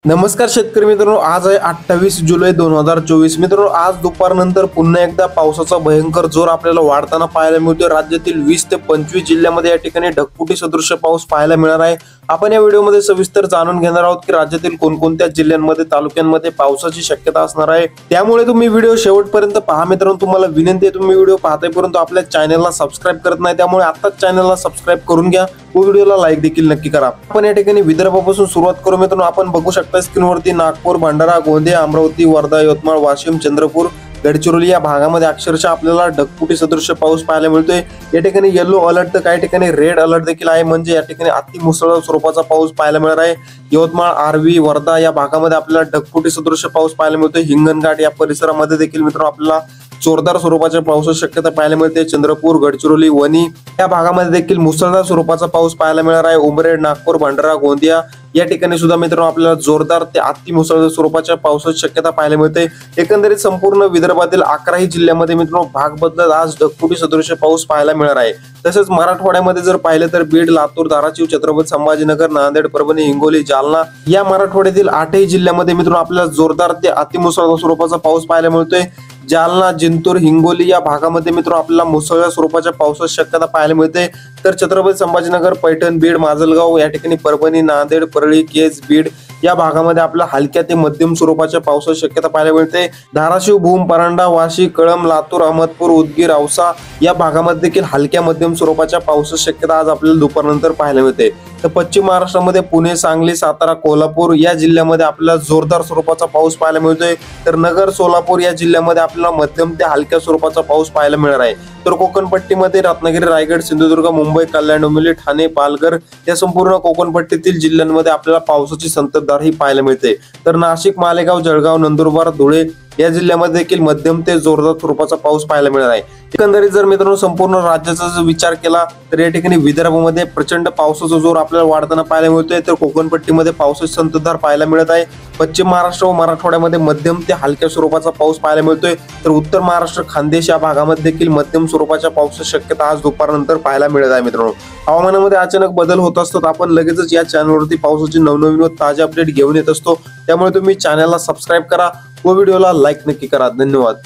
नमस्कार शेतकरी मित्रांनो, आज आहे 28 जुलै 2024। मित्रांनो, आज दुपारनंतर पुन्हा एकदा पावसाचा भयंकर जोर आपल्याला वाढताना पाहायला मिळतोय। राज्यातील 20 ते 25 जिल्ह्यामध्ये या ठिकाणी ढगफुटी सदृश पाऊस पाहायला मिळणार आहे। आपण या व्हिडिओमध्ये सविस्तर जाणून घेणार आहोत की राज्यातील कोणकोणत्या जिल्ह्यांमध्ये तालुक्यांमध्ये पावसाची शक्यता असणार आहे। त्यामुळे तुम्ही व्हिडिओ शेवटपर्यंत पहा। मित्रांनो, तुम्हाला विनंती आहे, तुम्ही व्हिडिओ पाहताय परंतु आपल्या चॅनलला सबस्क्राइब करत नाही, त्यामुळे आताच चॅनलला सबस्क्राइब करून घ्या व व्हिडिओला लाईक देखील नक्की करा। आपण या ठिकाणी विदर्भापासून सुरुवात करू। मित्रांनो, आपण बघू शकता स्क्रीनवरती नागपूर, भंडारा, गोंदिया, अमरावती, वर्धा, यवतमाळ, वाशिम, चंद्रपूर, गडचिरोली या भागामध्ये अक्षरशः आपल्याला ढगफुटी सदृश पाऊस पाहायला मिळतोय। या ठिकाणी येलो अलर्ट तर काही ठिकाणी रेड अलर्ट देखील आहे, म्हणजे या ठिकाणी अति मुसळधार स्वरूपाचा पाऊस पाहायला मिळणार आहे। यवतमाळ, आर्वी, वर्धा या भागामध्ये आपल्याला ढगफुटी सदृश पाऊस पाहायला मिळतोय। हिंगणघाट या परिसरामध्ये देखील मित्रांनो आपल्याला जोरदार स्वरूपाच्या पावसाची शक्यता पाहायला मिळते। चंद्रपूर, गडचिरोली, वणी या भागामध्ये देखील मुसळधार स्वरूपाचा पाऊस पाहायला मिळणार आहे। उमरेड, नागपूर, भंडारा, गोंदिया या ठिकाणी सुद्धा मित्रांनो आपल्याला जोरदार ते अति मुसळधार स्वरूपाच्या पावसाची शक्यता पाहायला मिळते। एकंदरीत संपूर्ण विदर्भातील 11 जिल्ह्यामध्ये मित्रांनो भाग बदलत आज ढगफुटी सदृश पाऊस पाहायला मिळणार आहे। तसेच मराठवाड्यामध्ये जर पाहिलं तर बीड, लातूर, धाराशिव, छत्रपती संभाजीनगर, नांदेड, परभणी, हिंगोली, जालना या मराठवाड्यातील 8 जिल्ह्यामध्ये मित्रांनो आपल्याला जोरदार ते अति मुसळधार स्वरूपाचा पाऊस पाहायला मिळतोय। जालना, जिंतूर, हिंगोली या भागामध्ये मित्रांनो आपल्याला मुसळधार स्वरूपाच्या पावसाची शक्यता पाहायला मिळते। तर छत्रपती संभाजीनगर, पैठण, बीड, माजलगाव या ठिकाणी, परभणी, नांदेड, परळी, केज, बीड या भागामध्ये आपल्याला हलक्या ते मध्यम स्वरूपाच्या पावसाची शक्यता पाहायला मिळते। धाराशिव, भूम, परांडा, वाशी, कळंब, लातूर, अहमदपूर, उदगीर, औसा या भागामध्ये देखील हलक्या मध्यम स्वरूपाच्या पावसाची शक्यता आज आपल्याला दुपारनंतर पाहायला मिळते। तर पश्चिम महाराष्ट्रामध्ये पुणे, सांगली, सातारा, कोल्हापूर या जिल्ह्यामध्ये आपल्याला जोरदार स्वरूपाचा पाऊस पाहायला मिळतोय। तर नगर, सोलापूर या जिल्ह्यामध्ये आपल्याला मध्यम ते हलक्या स्वरूपाचा पाऊस पाहायला मिळणार आहे। तर कोकण पट्टीमध्ये रत्नागिरी, रायगड, सिंधुदुर्ग, मुंबई, कल्याण, डोंबिवली, ठाणे, पालघर या संपूर्ण कोकण पट्टीतील जिल्ह्यांमध्ये आपल्याला पावसाची संततधार ही पाहायला मिळते। तर नाशिक, मालेगाव, जळगाव, नंदुरबार, धुळे या जिल्ह्यामध्ये देखील मध्यम ते जोरदार स्वरूपाचा पाऊस पाहायला मिळणार आहे। एकंदरीत जर मित्रांनो संपूर्ण राज्याचा जर विचार केला तर या ठिकाणी विदर्भामध्ये प्रचंड पावसाचा जोर आपल्याला वाढताना पाहायला मिळतोय। तर कोकण पट्टीमध्ये पावसाची संततधार पाहायला मिळत आहे। पश्चिम महाराष्ट्र व मराठवाड्यामध्ये मध्यम ते हलक्या स्वरूपाचा पाऊस पाहायला मिळतोय। तर उत्तर महाराष्ट्र, खानदेश या भागामध्ये देखील मध्यम स्वरूपाच्या पावसाची शक्यता आज दुपारनंतर पाहायला मिळत आहे। मित्रांनो, हवामानामध्ये अचानक बदल होत असतात, आपण लगेचच या चॅनलवरती पावसाची नवनवीन व ताजे अपडेट घेऊन येत असतो, त्यामुळे तुम्ही चॅनलला सबस्क्राइब करा व व्हिडिओला लाईक नक्की करा। धन्यवाद।